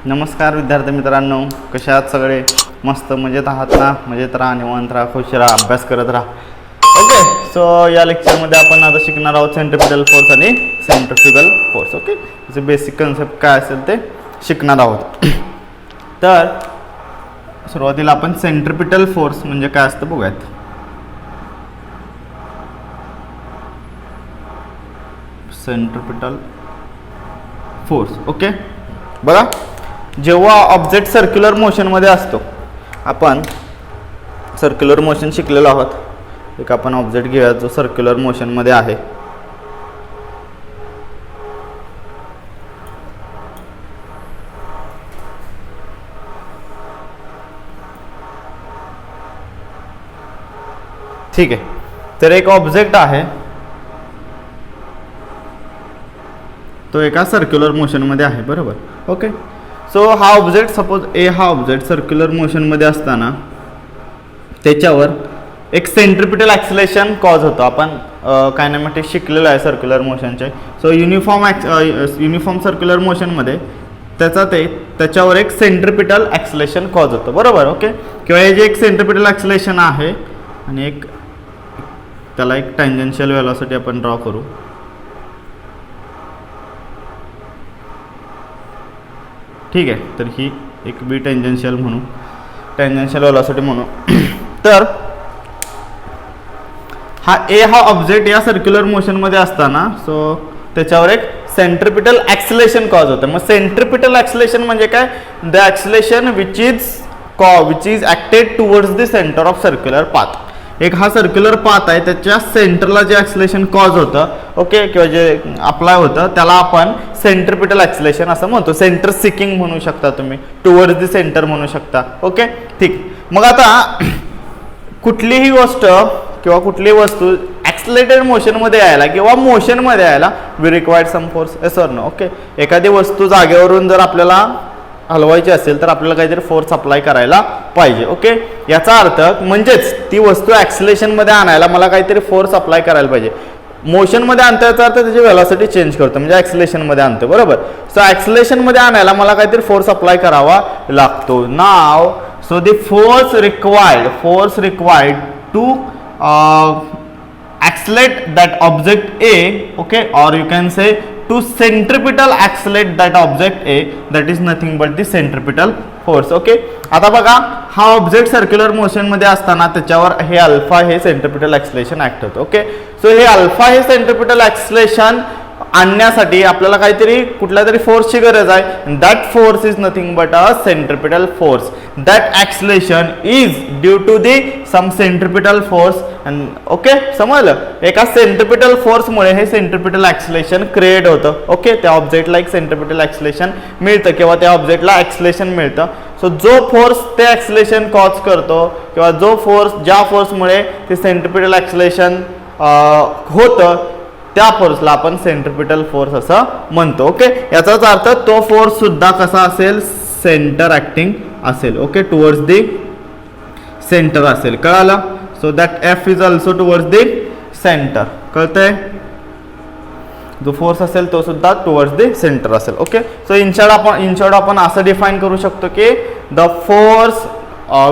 नमस्कार विद्यार्थी मित्रांनो, कशा आहात सगळे? मस्त मजेत आहात ना? मजेत राहा, निवांत राहा, खुश राहा, अभ्यास करत राहा. ओके, सो या लेक्चरमध्ये आपण आता शिकणार आहोत सेंट्रिपिटल फोर्स आणि सेंट्रिफ्युगल फोर्स. ओके, त्याचे बेसिक कन्सेप्ट काय असेल ते शिकणार आहोत. तर सुरुवातीला आपण सेंट्रिपिटल फोर्स म्हणजे काय असतं बघूयात. Centripetal force. ओके, बघा, जेव्हा ऑब्जेक्ट सर्क्युलर मोशनमध्ये असतो, आपण सर्क्युलर मोशन शिकलेलो आहोत. एक आपण ऑब्जेक्ट घेऊया जो सर्क्युलर मोशनमध्ये आहे. ठीक आहे, तर एक ऑब्जेक्ट आहे, तो एका सर्क्युलर मोशनमध्ये आहे, बरोबर. ओके, सो हा ऑब्जेक्ट, सपोज ए हा ऑब्जेक्ट सर्क्युलर मोशनमध्ये असताना त्याच्यावर एक सेंट्रिपिटल ॲक्सिलेशन कॉज होतो. आपण कायनेमॅटिक्स शिकलेलं आहे सर्क्युलर मोशनचे. सो युनिफॉर्म सर्क्युलर मोशनमध्ये त्याच्यावर एक सेंट्रिपिटल ॲक्सिलेशन कॉज होतं, बरोबर. ओके, किंवा हे जे एक सेंट्रिपिटल ॲक्सिलेशन आहे आणि एक त्याला एक टँजेन्शियल व्हेलॉसिटी आपण ड्रॉ करू. ठीक आहे, तर ही एक बी टँजेन्शियल म्हणू, टँजेन्शियल व्हेलॉसिटी म्हणू. तर हा ऑब्जेक्ट या सर्क्युलर मोशनमध्ये असताना सो त्याच्यावर एक सेंट्रिपिटल ॲक्सिलेशन कॉज होतं. मग सेंट्रिपिटल ॲक्सिलेशन म्हणजे काय? The acceleration which is acted towards the centre of circular path. एक हा सर्क्युलर पाथ आहे, त्याच्या सेंटरला जे ॲक्सिलेशन कॉज होतं, ओके, किंवा जे अप्लाय होतं, त्याला आपण सेंट्रिपिटल ॲक्सिलेशन असं म्हणतो. सेंटर सिकिंग म्हणू शकता तुम्ही, टुवर्ड्स द सेंटर म्हणू शकता. ओके, ठीक. मग आता कुठलीही गोष्ट किंवा कुठलीही वस्तू ॲक्सिलेटेड मोशनमध्ये यायला किंवा मोशनमध्ये यायला we required some force, yes or no. Okay, एखादी वस्तू जागेवरून जर आपल्याला हलवायची असेल तर आपल्याला काहीतरी फोर्स अप्लाय करायला पाहिजे. ओके, याचा अर्थ म्हणजेच ती वस्तू ॲक्सिलेशनमध्ये आणायला मला काहीतरी फोर्स अप्लाय करायला पाहिजे. मोशनमध्ये आणतो याचा अर्थ त्याची व्हेलॉसिटी चेंज करतो, म्हणजे ॲक्सिलेशनमध्ये आणतो, बरोबर. सो ॲक्सिलेशनमध्ये आणायला मला काहीतरी फोर्स अप्लाय करावा लागतो. Now so the force required to accelerate that object A, okay, or you can say to centripetal accelerate that object A, that is nothing but the centripetal force. Okay, आता बघा, हा object circular motion मध्ये असताना त्याच्यावर हे alpha हे centripetal acceleration act होतं. Okay, so हे अल्फा हे सेंट्रिपिटल ॲक्सिलेशन आणण्यासाठी आपल्याला काहीतरी कुठल्या तरी फोर्सची गरज आहे. That force is nothing but a centripetal force. That acceleration is due to the some centripetal force. Okay, समजलं? एका सेंट्रिपिटल फोर्समुळे हे सेंट्रिपिटल ॲक्सिलेशन क्रिएट होतं. ओके, त्या ऑब्जेक्टला एक सेंट्रिपिटल ॲक्सिलेशन मिळतं किंवा त्या ऑब्जेक्टला ॲक्सिलेशन मिळतं. सो जो फोर्स ते ॲक्सिलेशन कॉज करतो किंवा ज्या फोर्समुळे ते सेंट्रिपिटल ॲक्सिलेशन होतं, त्या फोर्सला आपण सेंट्रिपिटल फोर्स असं म्हणतो. ओके, याचाच अर्थ तो फोर्स सुद्धा कसा असेल? सेंटर ॲक्टिंग असेल. ओके, टुवर्ड्स दी सेंटर असेल. कळालं? So that F is also towards the centre. कळतंय? जो फोर्स असेल तो सुद्धा टुवर्ड्स दी सेंटर असेल. ओके, सो इन शॉर्ट आपण असं डिफाईन करू शकतो की the force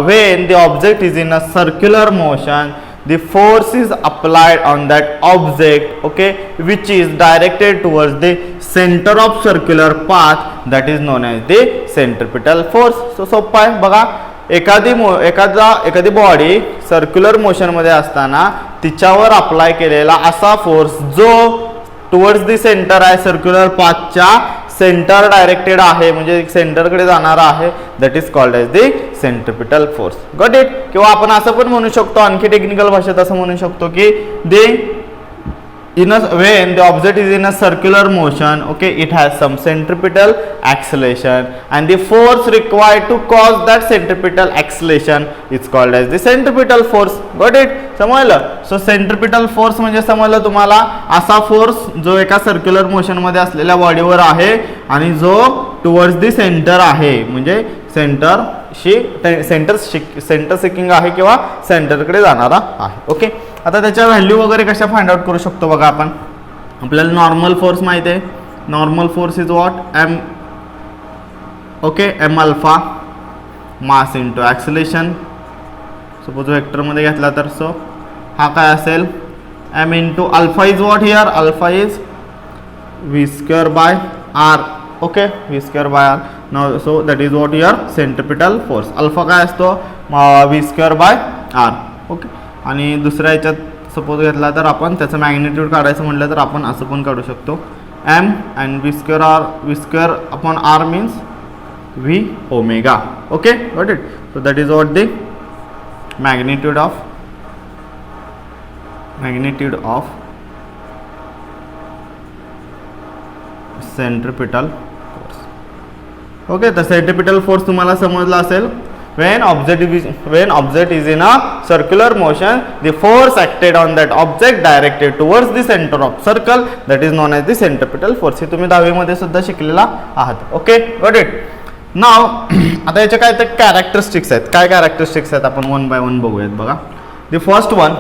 when the object is in a circular motion, the force is applied on that object, okay, which is directed towards the center of circular path, that is known as the centripetal force. so सोपं आहे बघा. एखादी body circular motion मध्ये असताना तिच्यावर apply केलेला असा force जो टुवर्ड्स दी सेंटर आहे, सर्क्युलर पाथच्या सेंटर डायरेक्टेड आहे, म्हणजे सेंटरकडे जाणारा आहे, that is called as the centripetal force. Got it? किंवा आपण असं पण म्हणू शकतो, आणखी टेक्निकल भाषेत असं म्हणू शकतो की when the object is in a circular motion, okay, it has some centripetal acceleration and the force required to cause that centripetal acceleration is called as the centripetal force. Got it? समजलं? So centripetal force म्हणजे समजलं तुम्हाला, असा force जो एका circular motion मध्ये असलेल्या बॉडीवर आहे आणि जो टुवर्ड्स दी सेंटर आहे, म्हणजे सेंटर सिकिंग आहे किंवा सेंटरकडे जाणारा आहे. ओके, आता त्याच्या व्हॅल्यू वगैरे कशा फाइंड आउट करू शकतो बघा आपण. आपल्याला नॉर्मल फोर्स माहिती आहे. Normal force is what? Okay M alpha mass into acceleration. Suppose वेक्टरमध्ये घेतला तर सो हा काय असेल M into alpha is what here alpha is V square by R. Okay V square by R. Now so that is what your centripetal force. Alpha काय असतो V square by R. Okay आणि दुसऱ्या ह्याच्यात suppose घेतला तर आपण त्याचं magnitude काढायचं म्हटलं तर आपण असं पण काढू शकतो M and V square upon R means V omega. Okay got it. So that is what the magnitude of centripetal force. Okay तर सेंट्रिपिटल फोर्स तुम्हाला समजला असेल. when object is in a circular motion, the force acted on that object directed towards the center of circle, that is known as the centripetal force. हे तुम्ही 10वी मध्ये सुद्धा शिकलेला आहात. Okay got it. नाव आता याच्या काय तर कॅरेक्टरिस्टिक्स आहेत. काय कॅरेक्टरिस्टिक्स आहेत आपण वन बाय वन बघूयात. बघा the first one,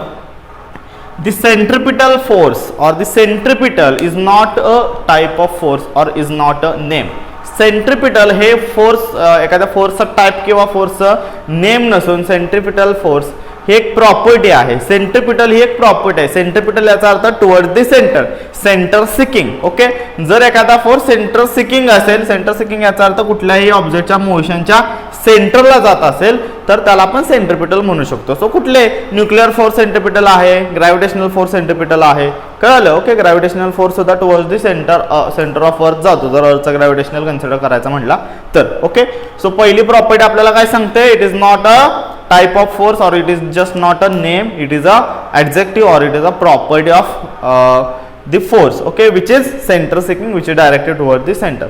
the centripetal force or the centripetal is not a type of force or is not a name. Centripetal हे फोर्स एखाद्या फोर्सचा टाइप किंवा फोर्सचं नेम नसून सेंट्रिपिटल फोर्स हे एक प्रॉपर्टी आहे. सेंट्रिपिटल ही एक प्रॉपर्टी आहे. सेंट्रिपिटल याचा अर्थ toward the centre, centre seeking. Okay जर एखादा फोर्स सेंटर सिकिंग असेल, सेंटर सिकिंग याचा अर्थ कुठल्याही ऑब्जेक्टच्या मोशनच्या सेंटरला जात असेल तर त्याला आपण सेंट्रिपिटल म्हणू शकतो. सो कुठले न्यूक्लिअर फोर्स सेंट्रिपिटल आहे, ग्रॅव्हिटेशनल फोर्स सेंट्रिपिटल आहे. कळलं. ओके ग्रॅव्हिटेशनल फोर्स सुद्धा towards the centre of earth जातो जर अर्थचा ग्रॅव्हिटेशनल कन्सिडर करायचा म्हटला तर. ओके सो पहिली प्रॉपर्टी आपल्याला काय सांगते, it is not a type of force or it is just not a name, it is a adjective or it is a property of the force, okay, which is center seeking, which is directed towards the center.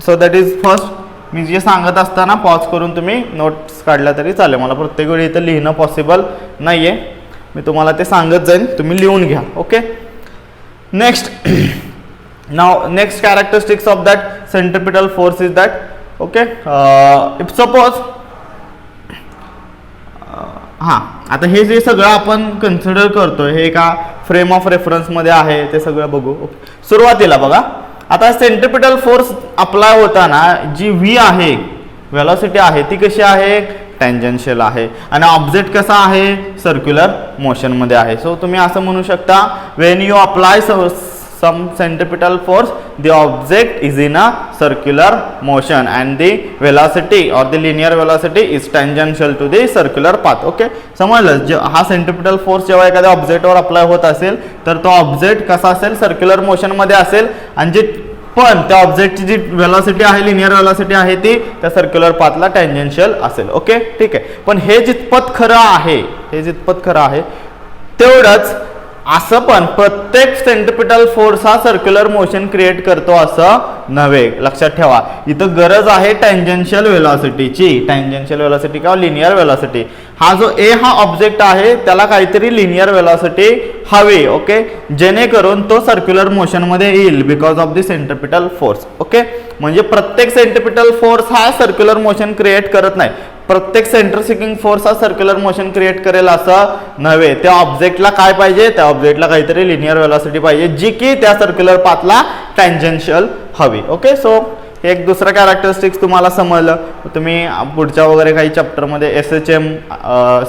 So that is first. मी जे सांगत असताना pause करून तुम्ही notes काढल्या तरी चालेल. मला प्रत्येक वेळी इथं लिहिणं पॉसिबल नाही आहे. मी तुम्हाला ते सांगत जाईन, तुम्ही लिहून घ्या. Okay next. Now next characteristics of that centripetal force is that okay if suppose हां आता हे जे सगळं आपण कन्सिडर करतोय हे एका फ्रेम ऑफ रेफरन्समध्ये आहे ते सगळं बघू. सुरुवातीला बघा आता सेंट्रिपिटल फोर्स अप्लाय होताना जी व्ही आहे वेलॉसिटी आहे ती कशी आहे टँजन्शियल आहे आणि ऑब्जेक्ट कसा आहे सर्क्युलर मोशनमध्ये आहे. सो तुम्ही असं म्हणू शकता Wien you apply some centripetal force the object is in a circular motion and the velocity or the linear velocity is tangential to the circular path. okay समजलं. जे हा सेंट्रिपिटल फोर्स जेव्हा एखाद्या ऑब्जेक्टवर अप्लाय होत असेल तर तो ऑब्जेक्ट कसा असेल सर्क्युलर मोशन मध्ये असेल आणि जे पण त्या ऑब्जेक्टची जी वेलॉसिटी आहे लिनियर वेलॉसिटी आहे ती त्या सर्क्युलर पाथला टँजन्शियल असेल. ओके ठीक आहे. पण हे जितपत खरं आहे तेवढंच असं पण प्रत्येक सेंट्रिपिटल फोर्स हा सर्क्युलर मोशन क्रिएट करतो असं नव्हे. लक्षात ठेवा इथं गरज आहे टँजन्शियल वेलॉसिटीची. टँजन्शियल वेलॉसिटी किंवा लिनियर वेलॉसिटी. हा जो ए हा ऑब्जेक्ट आहे त्याला काहीतरी लिनियर वेलॉसिटी हवी. ओके जेणेकरून तो सर्क्युलर मोशन मध्ये येईल because of the centripetal force. Okay म्हणजे प्रत्येक सेंट्रिपिटल फोर्स हा सर्क्युलर मोशन क्रिएट करत नाही. प्रत्येक सेंटर सिकिंग फोर्स हा सर्क्युलर मोशन क्रिएट करेल असं नव्हे. त्या ऑब्जेक्टला काय पाहिजे त्या ऑब्जेक्टला काहीतरी लिनियर वेलॉसिटी पाहिजे जी की त्या सर्क्युलर पाथला टँजन्शियल हवी. ओके सो एक दुसरं कॅरेक्टरिस्टिक्स तुम्हाला समजलं. तुम्ही पुढच्या वगैरे काही चॅप्टरमध्ये SHM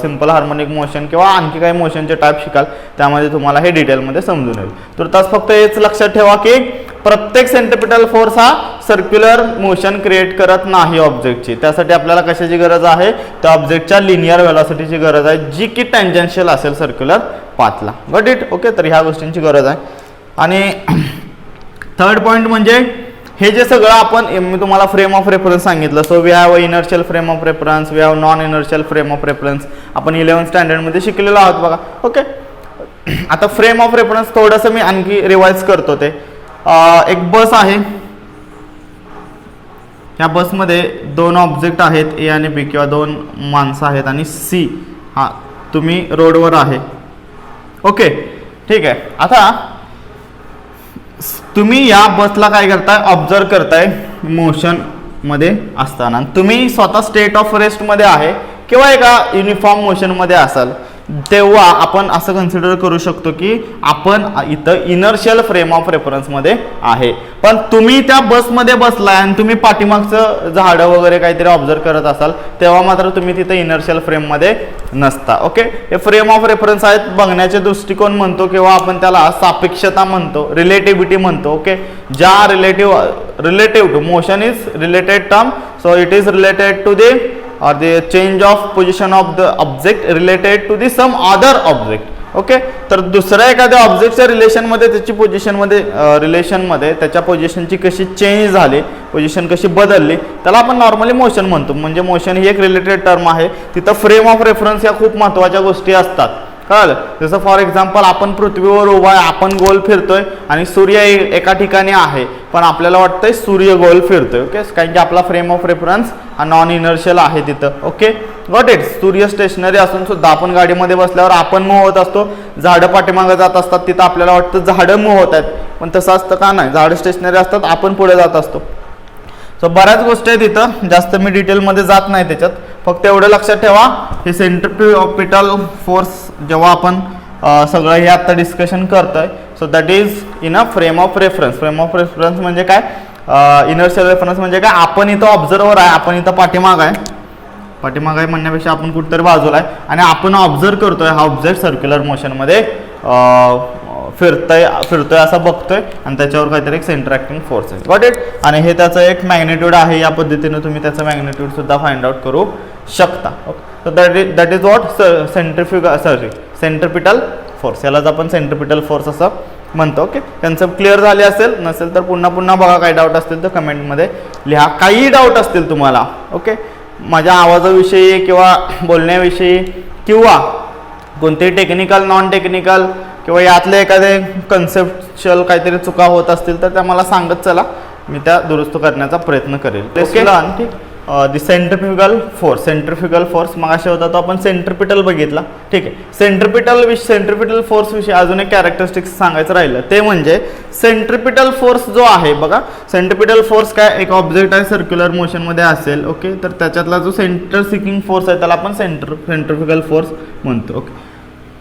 सिम्पल हार्मोनिक मोशन किंवा आणखी काही मोशनचे टाईप शिकाल त्यामध्ये तुम्हाला हे डिटेलमध्ये समजून येईल. तर तास फक्त हेच लक्षात ठेवा की प्रत्येक सेंट्रिपिटल फोर्स हा सर्क्युलर मोशन क्रिएट करत नाही ऑब्जेक्टची. त्यासाठी आपल्याला कशाची गरज आहे त्या ऑब्जेक्टच्या लिनियर वेलॉसिटीची गरज आहे जी की टँजन्शियल असेल सर्क्युलर पाथला. Got it. ओके तर ह्या गोष्टींची गरज आहे. आणि थर्ड पॉईंट म्हणजे हे जे सगळं आपण मी तुम्हाला फ्रेम ऑफ रेफरन्स सांगितलं. So we have inertial frame of reference, we have non inertial frame of reference. आपण 11th स्टँडर्डमध्ये शिकलेलो आहोत बघा. ओके आता फ्रेम ऑफ रेफरन्स थोडंसं मी आणखी रिवाइज करतो. ते एक बस आहे. या बसमध्ये दोन ऑब्जेक्ट आहेत ए आणि बी किंवा दोन माणसं आहेत आणि सी हा तुम्ही रोडवर आहे. ओके ठीक आहे. आता तुम्ही या बसला काय करताय ऑब्झर्व करताय मोशन मध्ये असताना. तुम्ही स्वतः स्टेट ऑफ रेस्ट मध्ये आहे किंवा एका युनिफॉर्म मोशन मध्ये असाल. तेव्हा आपण असं कन्सिडर करू शकतो की आपण इथं इनर्शियल फ्रेम ऑफ रेफरन्समध्ये आहे. पण तुम्ही त्या बसमध्ये बसलाय आणि तुम्ही पाठीमागचं झाडं वगैरे काहीतरी ऑब्झर्व करत असाल तेव्हा मात्र तुम्ही तिथं इनर्शियल फ्रेममध्ये नसता. ओके, हे फ्रेम ऑफ रेफरन्स आहेत बघण्याचे दृष्टिकोन म्हणतो किंवा आपण त्याला सापेक्षता म्हणतो, रिलेटिव्हिटी म्हणतो. ओके, ज्या relative to motion is related term, so it is related to the or the change of position of the object related to the some other object. Okay, तर दुसऱ्या एखाद्या ऑब्जेक्टच्या रिलेशनमध्ये त्याची पोझिशनमध्ये रिलेशनमध्ये त्याच्या पोझिशनची कशी चेंज झाली, पोझिशन कशी बदलली, त्याला आपण नॉर्मली मोशन म्हणतो. म्हणजे मोशन ही एक रिलेटेड टर्म आहे. तिथं फ्रेम ऑफ रेफरन्स या खूप महत्त्वाच्या गोष्टी असतात. कळलं? जसं फॉर एक्झाम्पल आपण पृथ्वीवर उभा आहे, आपण गोल फिरतोय आणि सूर्य एका ठिकाणी आहे पण आपल्याला वाटतंय सूर्य गोल फिरतोय. ओके, कारण की आपला फ्रेम ऑफ रेफरन्स हा नॉन इनर्शियल आहे तिथं. Okay, got it. सूर्य स्टेशनरी असून सुद्धा आपण गाडीमध्ये बसल्यावर आपण मूव्ह होत असतो, झाडं पाठीमागे जात असतात, तिथं आपल्याला वाटतं झाडं मूव्ह होत आहेत पण तसं असतं का नाही, झाडं स्टेशनरी असतात, आपण पुढे जात असतो. सो बऱ्याच गोष्टी आहेत तिथं, जास्त मी डिटेलमध्ये जात नाही त्याच्यात. फक्त एवढं लक्षात ठेवा, हे सेंट्रिपिटल फोर्स जेव्हा आपण सगळं हे आता डिस्कशन करतोय, so that is in a frame of reference. Frame of reference म्हणजे काय, इनर्शियल रेफरन्स म्हणजे काय, आपण इथं ऑब्झर्वर आहे, आपण इथं पाठीमाग आहे म्हणण्यापेक्षा आपण कुठेतरी बाजूला आहे आणि आपण ऑब्झर्व करतोय हा ऑब्जेक्ट सर्क्युलर मोशनमध्ये फिरतोय असं बघतोय आणि त्याच्यावर काहीतरी एक सेंटर ऍक्टिंग फोर्स आहे. Got it. आणि हे त्याचं एक मॅग्नेट्यूड आहे, या पद्धतीने तुम्ही त्याचं मॅग्नेट्यूड सुद्धा फाइंड आउट करू शकता. Okay, so that is what centripetal force. यालाच आपण सेंट्रिपिटल फोर्स असं म्हणतो. ओके, कन्सेप्ट क्लिअर झाले असेल, नसेल तर पुन्हा बघा. काही डाऊट असतील तर कमेंटमध्ये लिहा, काही डाऊट असतील तुम्हाला. ओके, माझ्या आवाजाविषयी किंवा बोलण्याविषयी किंवा कोणतेही टेक्निकल नॉन टेक्निकल किंवा यातले एखादे कन्सेप्च्युअल काहीतरी चुका होत असतील तर त्या मला सांगत चला, मी त्या दुरुस्त करण्याचा प्रयत्न करेल. ओके, ठीक. दी सेंट्रिफ्युगल फोर्स मग असे होता तो आपण सेंट्रिपिटल बघितला. ठीक आहे, सेंट्रिपिटल फोर्स विषयी अजून एक कॅरेक्टरिस्टिक्स सांगायचं राहिलं ते म्हणजे सेंट्रिपिटल फोर्स जो आहे बघा. सेंट्रिपिटल फोर्स काय, एक ऑब्जेक्ट आहे सर्क्युलर मोशनमध्ये असेल. ओके, तर त्याच्यातला जो सेंटर सिकिंग फोर्स आहे त्याला आपण सेंट्रिफ्युगल फोर्स म्हणतो. ओके,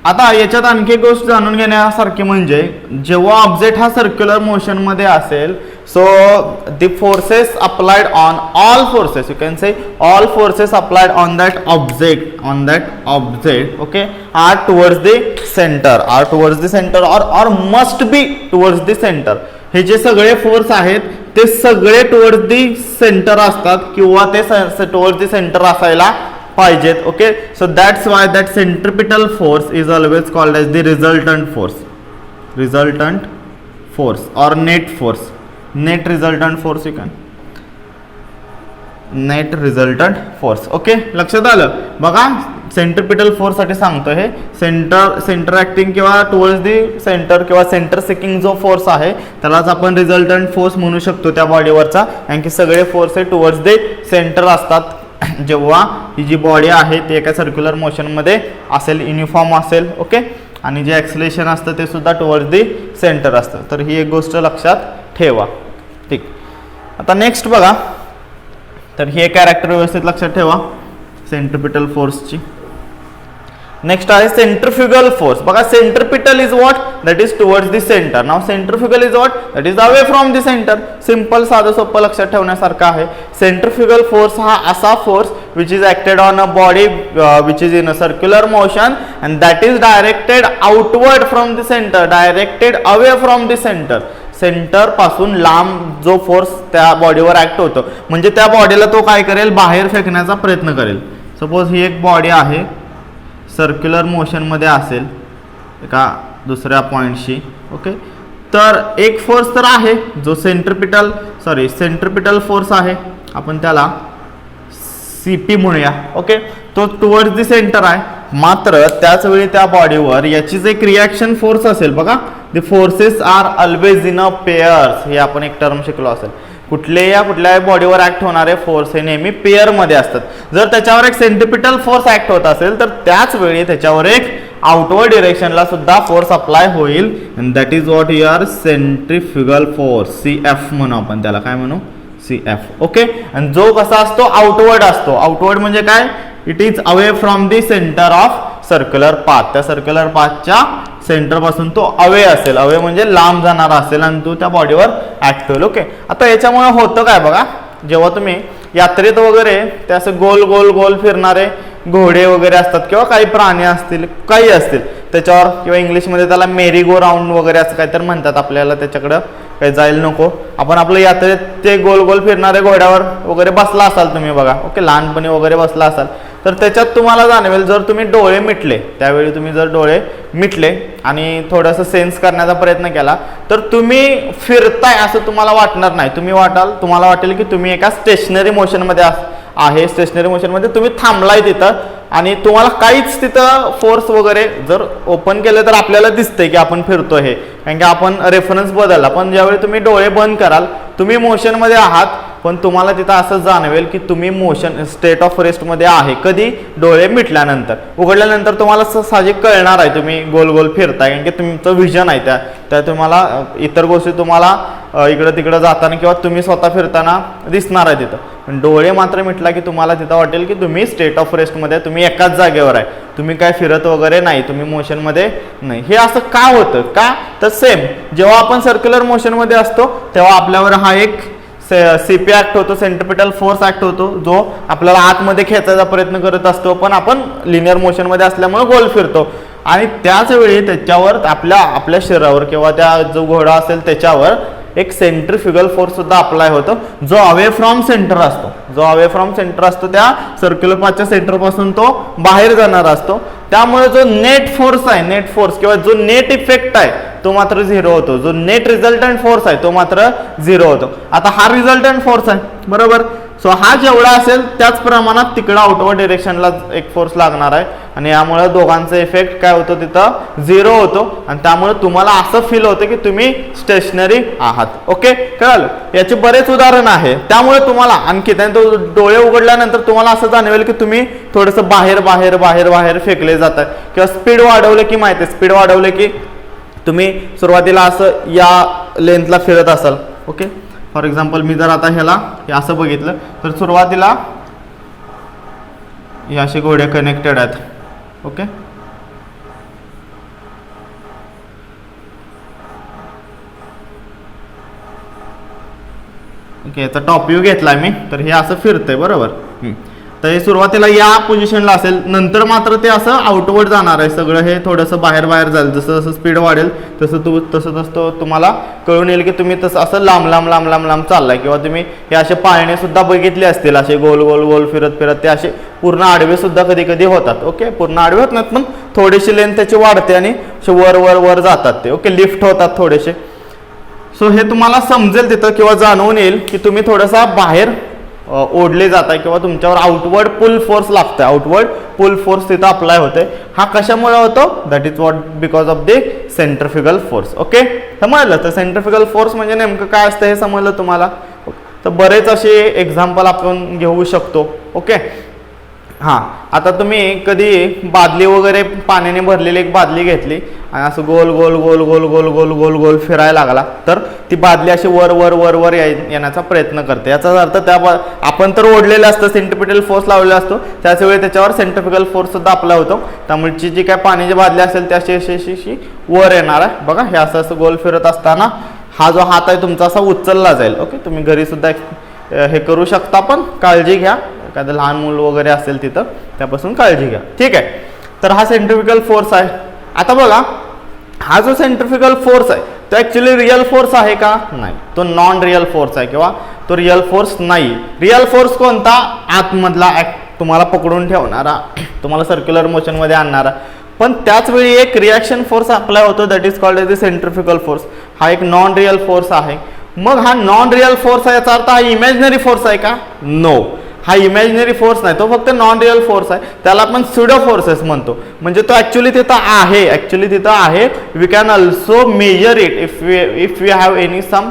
आता याच्यात आणखी एक गोष्ट जाणून घेण्यासारखी म्हणजे जेव्हा ऑब्जेक्ट हा सर्क्युलर मोशनमध्ये असेल, so the forces applied on all forces, you can say all forces applied on that object okay are towards the centre or must be towards the centre. हे जे सगळे फोर्स आहेत ते सगळे टुवर्ड्स द सेंटर असतात किंवा ते towards the centre असायला पाहिजेत. Okay, so that's why that centripetal force is always called as the resultant force or net resultant force you can net resultant force. Okay, लक्षात आलं बघा. सेंट्रिपिटल फोर्स साठी सांगतो, हे सेंटर ऍक्टिंग किंवा towards the centre किंवा centre seeking जो force आहे त्यालाच आपण रिझल्टंट फोर्स म्हणू शकतो त्या बॉडीवरचा, कारण की सगळे फोर्स हे टुवर्ड्स दी सेंटर असतात. जेव्हा ही जी बॉडी आहे ती एका सर्क्युलर मोशनमध्ये असेल, युनिफॉर्म असेल. ओके, आणि जे ॲक्सिलेशन असतं ते सुद्धा टुवर्ड्स दी सेंटर असतं. तर ही एक गोष्ट लक्षात ठेवा. ठीक, आता नेक्स्ट बघा. तर ही एक कॅरेक्टर व्यवस्थित लक्षात ठेवा सेंट्रिपिटल फोर्सची. नेक्स्ट आहे सेंट्रिफ्युगल फोर्स. बघा, centripetal is what, that is towards the centre. Now centrifugal is what, that is away from the centre. Simple, साधं सोपं लक्षात ठेवण्यासारखं आहे. सेंट्रिफ्युगल फोर्स हा असा force which is acted on a body which is in a circular motion and that is directed outward from the centre, directed away from the centre. Centre पासून लांब जो force त्या बॉडीवर ऍक्ट होतो, म्हणजे त्या बॉडीला तो काय करेल, बाहेर फेकण्याचा प्रयत्न करेल. सपोज ही एक बॉडी आहे, सर्क्युलर मोशनमध्ये असेल एका दुसऱ्या पॉईंटशी. ओके, तर एक फोर्स तर आहे जो सेंट्रिपिटल फोर्स आहे, आपण त्याला CP म्हणूया. ओके, तो टुवर्ड्स द सेंटर आहे. मात्र त्याच वेळी त्या बॉडीवर याचीच एक रिॲक्शन फोर्स असेल. बघा, the forces are always in a pairs. हे आपण एक टर्म शिकलो असेल. कुठल्याही बॉडीवर ऍक्ट होणारे फोर्स हे नेहमी पेअर मध्ये असतात. जर त्याच्यावर एक सेंट्रिपिटल फोर्स ऍक्ट होत असेल तर त्याच वेळी त्याच्यावर एक आउटवर्ड डिरेक्शनला सुद्धा फोर्स अप्लाय होईल. And that is what your centrifugal force, CF म्हणू आपण त्याला. काय म्हणू, CF. ओके, आणि जो कसा असतो, आउटवर्ड असतो. आउटवर्ड म्हणजे काय, it is away from the centre of circular path, त्या सर्क्युलर पाथच्या सेंटर पासून तो अवे असेल, अवे म्हणजे लांब जाणारा असेल आणि तो त्या बॉडीवर ऍक्ट होईल. ओके, आता याच्यामुळे होतं काय बघा, जेव्हा तुम्ही यात्रेत वगैरे ते असं गोल गोल गोल फिरणारे घोडे वगैरे असतात किंवा काही प्राणी असतील, काही असतील त्याच्यावर, किंवा इंग्लिशमध्ये त्याला मेरी गो राऊंड वगैरे असं काहीतरी म्हणतात, आपल्याला त्याच्याकडं काही जायला नको. आपण आपलं यात्रेत ते गोल गोल फिरणाऱ्या घोड्यावर वगैरे बसला असाल तुम्ही बघा, ओके, लहानपणी वगैरे बसला असाल तर त्याच्यात तुम्हाला जाणवेल, जर तुम्ही डोळे मिटले, त्यावेळी तुम्ही जर डोळे मिटले आणि थोडंसं सेन्स करण्याचा प्रयत्न केला तर तुम्ही फिरताय असं तुम्हाला वाटणार नाही. तुम्हाला वाटेल की तुम्ही एका स्टेशनरी मोशनमध्ये आहे, स्टेशनरी मोशनमध्ये तुम्ही थांबलाय तिथं आणि तुम्हाला काहीच तिथं फोर्स वगैरे, जर ओपन केलं तर आपल्याला दिसतंय की आपण फिरतोय हे, कारण की आपण रेफरन्स बदलला. पण ज्यावेळी तुम्ही डोळे बंद कराल, तुम्ही मोशनमध्ये आहात पण तुम्हाला तिथं असं जाणवेल की तुम्ही मोशन स्टेट ऑफ रेस्टमध्ये आहे. कधी? डोळे मिटल्यानंतर. उघडल्यानंतर तुम्हाला साहजिक कळणार आहे तुम्ही गोल गोल फिरताय, कारण की तुमचं विजन आहे त्या तुम्हाला इतर गोष्टी तुम्हाला इकडं तिकडं जाताना किंवा तुम्ही स्वतः फिरताना दिसणार आहे तिथं. पण डोळे मात्र मिटला की तुम्हाला तिथं वाटेल की तुम्ही स्टेट ऑफ रेस्टमध्ये, तुम्ही एकाच जागेवर आहे, तुम्ही काय फिरत वगैरे नाही, तुम्ही मोशनमध्ये नाही. हे असं का होतं? का तर सेम जेव्हा आपण सर्क्युलर मोशनमध्ये असतो तेव्हा आपल्यावर हा एक सीपी ऍक्ट होतो, सेंट्रिपिटल फोर्स ऍक्ट होतो, जो आपल्याला आतमध्ये खेचायचा प्रयत्न करत असतो, पण आपण लिनियर मोशनमध्ये असल्यामुळे गोल फिरतो. आणि त्याच वेळी त्याच्यावर आपल्या शरीरावर किंवा त्या जो घोडा असेल त्याच्यावर एक सेंट्रिफ्युगल फोर्स सुद्धा अप्लाय होतो, जो अवे फ्रॉम सेंटर असतो, त्या सर्क्युलर पाथच्या सेंटर पासून तो बाहेर जाणार असतो. त्यामुळे जो नेट फोर्स किंवा जो नेट इफेक्ट आहे तो मात्र 0 होतो, जो नेट रिझल्टंट फोर्स आहे तो मात्र 0 होतो. आता हा रिझल्टंट फोर्स आहे बरोबर, सो हा जेवढा असेल त्याच प्रमाणात तिकडं आउटवर्ड डिरेक्शनला एक फोर्स लागणार आहे आणि यामुळे दोघांचा इफेक्ट काय होतो तिथं 0 होतो आणि त्यामुळे तुम्हाला असं फील होतं की तुम्ही स्टेशनरी आहात. ओके, कळलं? याचे बरेच उदाहरण आहे. त्यामुळे तुम्हाला आणखी डोळे उघडल्यानंतर तुम्हाला असं जाणवेल की तुम्ही थोडंसं बाहेर फेकले जातात किंवा स्पीड वाढवले की माहिती आहे, स्पीड वाढवले की तुम्ही सुरुवातीला असं या लेंथला फिरत असाल. ओके, फॉर एक्झाम्पल मी जर आता ह्याला हे असं बघितलं तर सुरुवातीला हे असे घोडे कनेक्टेड आहेत. ओके, याचा टॉप व्ह्यू घेतलाय मी, तर हे असं फिरतंय बरोबर. तर हे सुरुवातीला या पोझिशनला असेल, नंतर मात्र ते असं आउटवर्ड जाणार आहे, सगळं हे थोडंसं बाहेर जाईल. जसं जसं स्पीड वाढेल तसं तुम्हाला कळून येईल की तुम्ही तसं असं लांब चाललाय. किंवा तुम्ही हे असे पाळणे सुद्धा बघितले असतील, असे गोल गोल गोल फिरत ते असे पूर्ण आडवे सुद्धा कधी कधी होतात. ओके, पूर्ण आडवे होत नाहीत पण थोडीशी लेंथ त्याची वाढते आणि वर जातात ते. ओके, लिफ्ट होतात थोडेसे. सो हे तुम्हाला समजेल तिथं किंवा जाणवून येईल की तुम्ही थोडासा बाहेर ओढले जात आहे किंवा तुमच्यावर आउटवर्ड पुल फोर्स लागतोय, आउटवर्ड पुल फोर्स तिथं अप्लाय होतोय. हा कशामुळे होतो? That is what because of the centrifugal force. Okay, समजलं? तर सेंट्रिफ्युगल फोर्स म्हणजे नेमकं काय असतं हे समजलं तुम्हाला. तर बरेच असे एक्झाम्पल आपण घेऊ शकतो. ओके, हां, आता तुम्ही कधी बादली वगैरे पाण्याने भरलेली एक बादली घेतली आणि असं गोल गोल गोल गोल गोल गोल गोल गोल फिरायला लागला तर ती बादली अशी वर येण्याचा प्रयत्न करते. याचा अर्थ आपण तर ओढलेलं असतं, सेंट्रिपिटल फोर्स लावलेला असतो, त्याच वेळी त्याच्यावर सेंट्रिफ्युगल फोर्स सुद्धा अप्लाय होतो. त्यामुळे जी काय पाण्याची बादली असेल ती अशी वर येणार आहे बघा. हे असं गोल फिरत असताना हा जो हात आहे तुमचा असा उचलला जाईल. ओके, तुम्ही घरी सुद्धा हे करू शकता, पण काळजी घ्या, एखादं लहान मूल वगैरे असेल तिथं त्यापासून काळजी घ्या. ठीक आहे, तर हा सेंट्रिफ्युगल फोर्स आहे. आता बघा, हा जो सेंट्रिफ्युगल फोर्स आहे तो ॲक्च्युली रिअल फोर्स आहे का? नाही, तो नॉन रिअल फोर्स आहे किंवा तो रिअल फोर्स नाही. रिअल फोर्स कोणता? आतमधला तुम्हाला पकडून ठेवणारा, तुम्हाला सर्क्युलर मोशनमध्ये आणणारा. पण त्याच वेळी एक रिॲक्शन फोर्स अप्लाय होतो, that is called as the centrifugal force. हा एक नॉन रिअल फोर्स आहे. मग हा नॉन रिअल फोर्स आहे याचा अर्थ हा इमॅजिनरी फोर्स आहे का? नो, हा इमॅजिनरी फोर्स नाही, तो फक्त नॉन रिअल फोर्स आहे. त्याला आपण स्युडो फोर्सेस म्हणतो. म्हणजे तो ॲक्च्युली तिथं आहे. We can also measure it if we have any some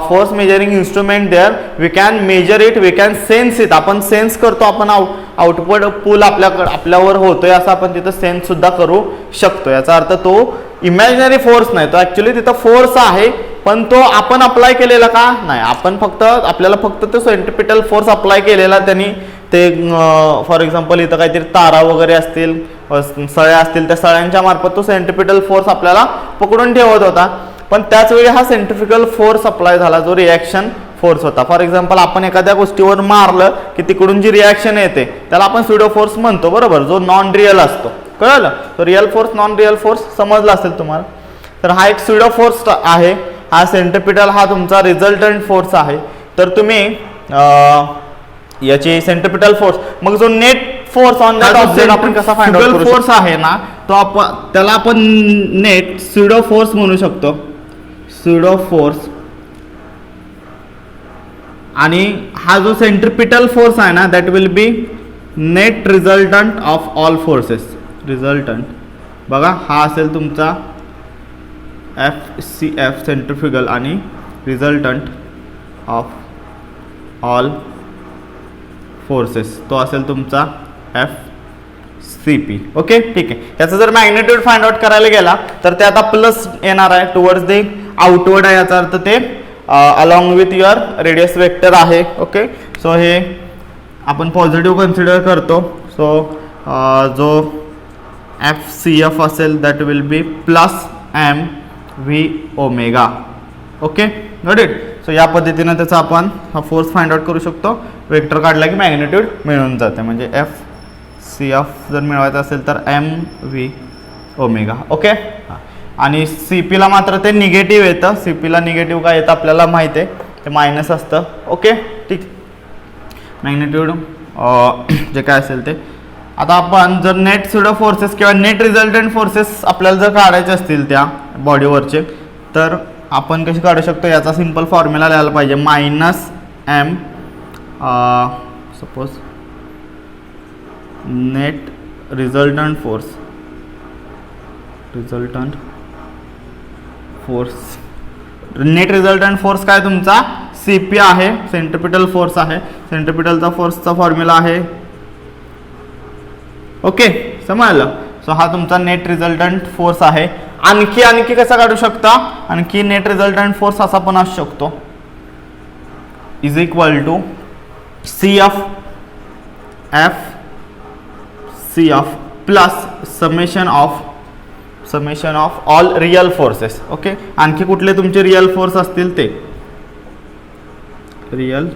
force measuring instrument there. We can measure it, we can sense it. आपण सेन्स करतो, आपण आउटवर्ड पूल आपल्यावर होतोय असं आपण तिथं सेन्स सुद्धा करू शकतो. याचा अर्थ तो इमॅजिनरी फोर्स नाही, तो ॲक्च्युली तिथं फोर्स आहे, पण तो आपण अप्लाय केलेला का? नाही, आपल्याला फक्त तो सेंट्रिपिटल फोर्स अप्लाय केलेला त्यांनी. ते फॉर एक्झाम्पल इथं काहीतरी तारा वगैरे असतील सळ्या असतील त्या सळ्यांच्या मार्फत तो सेंट्रिपिटल फोर्स आपल्याला पकडून ठेवत होता. पण त्याच वेळी हा सेंट्रिफ्युगल फोर्स अप्लाय झाला जो रिॲक्शन फोर्स होता. फॉर एक्झाम्पल आपण एखाद्या गोष्टीवर मारलं की तिकडून जी रिॲक्शन येते त्याला आपण स्युडो फोर्स म्हणतो, बरोबर, जो नॉन रिअल असतो. कळलं? तो real force non real force समजला असेल तुम्हाला. तर हा एक स्युडो फोर्स आहे. हा सेंट्रिपिटल हा तुमचा रिझल्टंट फोर्स आहे. तर तुम्ही याची सेंट्रिपिटल फोर्स, मग जो net force on that object आपण कसा फाइंड आउट करू? फोर्स आहे ना तो आपण त्याला आपण नेट स्युडो फोर्स म्हणू शकतो. Pseudo force. आणि हा जो सेंट्रिपिटल फोर्स आहे ना that will be net resultant of all forces. Resultant बघा हा असेल तुमचा FCF सेंट्रिफ्युगल आणि रिझल्टंट ऑफ ऑल फोर्सेस तो असेल तुमचा FCP. ओके, ठीक आहे. याचा जर मॅग्नेट्यूड फाइंड आउट करायला गेला तर ते आता प्लस येणार आहे टुवर्ड्स द आउटवर्ड आहे. याचा अर्थ ते along with your radius vector आहे. ओके, सो हे आपण पॉझिटिव्ह कन्सिडर करतो. सो जो FCF असेल that will be plus MV omega. Okay, got it. So या पद्धतीने त्याचा आपण हा फोर्स फाइंड आउट करू शकतो. वेक्टर काढला की मॅग्नेट्यूड मिळून जाते. म्हणजे FCF जर मिळवायचं असेल तर MV ओमेगा. ओके, आणि CP ला मात्र ते निगेटिव्ह येतं. CP ला निगेटिव्ह काय येतं आपल्याला माहिती आहे, ते मायनस असतं. ओके, ठीक. मॅग्नेट्यूड जे काय असेल ते. आता आपण जर नेट स्युडो फोर्सेस किंवा नेट रिझल्टंट फोर्सेस आपल्याला जर काढायचे असतील त्या बॉडीवरचे तर आपण कशी काढू शकतो? याचा सिंपल फॉर्म्युला लिहायला पाहिजे. Minus M suppose net resultant force. Resultant force, net resultant force काय तुमचा CP आहे. सेंट्रिपिटल फोर्स आहे. सेंट्रिपिटलचा फोर्सचा फॉर्म्युला आहे. ओके, समजलं. सो हा तुमचा नेट रिझल्टंट फोर्स आहे. आणखी कसा काढू शकता? आणखी नेट रिझल्टंट फोर्स असा पण असू शकतो is equal to CF plus summation of all real forces. Okay, आणखी कुठले तुमचे रिअल फोर्स असतील ते रिअल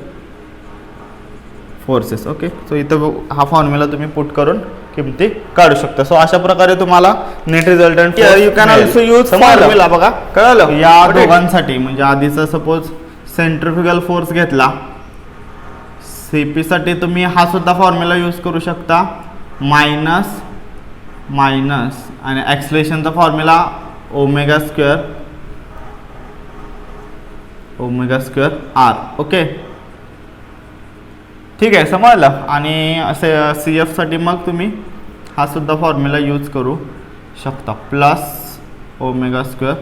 फोर्सेस. ओके, सो इथं हा फॉर्म्युला तुम्ही पुट करून किमती काढू शकता. सो अशा प्रकारे तुम्हाला net resultant you can also use formula. बघा, कळलं? या दोघांसाठी म्हणजे आधीचा सपोज सेंट्रिफ्युगल फोर्स घेतला, CP साठी तुम्ही हा सुद्धा फॉर्म्युला यूज करू शकता. मायनस आणि ॲक्सलेशनचा formula omega square R. Okay, ठीक आहे, समजलं. आणि असे CF साठी मग तुम्ही हा सुद्धा फॉर्म्युला यूज करू शकता प्लस ओमेगा स्क्वेअर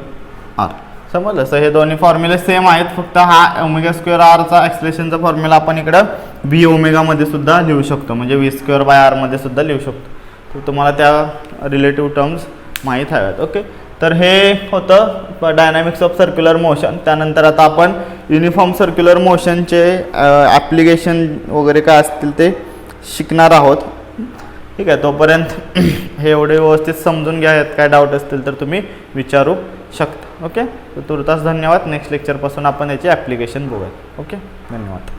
R. समजलं? सो हे दोन्ही फॉर्म्युले सेम आहेत, फक्त हा ओमेगा स्क्वेअर Rचा ॲक्सलेशनचा फॉर्म्युला आपण इकडं V ओमेगामध्ये सुद्धा लिहू शकतो, म्हणजे V स्क्वेअर बाय R मध्ये सुद्धा लिहू शकतो. तर तुम्हाला त्या रिलेटिव्ह टर्म्स माहीत हव्यात. ओके, तर हे होतं डायनॅमिक्स ऑफ सर्क्युलर मोशन. त्यानंतर आता आपण युनिफॉर्म सर्क्युलर मोशनचे ॲप्लिकेशन वगैरे काय असतील ते शिकणार आहोत. ठीक आहे, तोपर्यंत हे एवढे व्यवस्थित समजून घ्या. यात काय डाऊट असतील तर तुम्ही विचारू शकता. ओके, तर तुर्तास धन्यवाद. नेक्स्ट लेक्चरपासून आपण याचे ॲप्लिकेशन बघूया. ओके, धन्यवाद.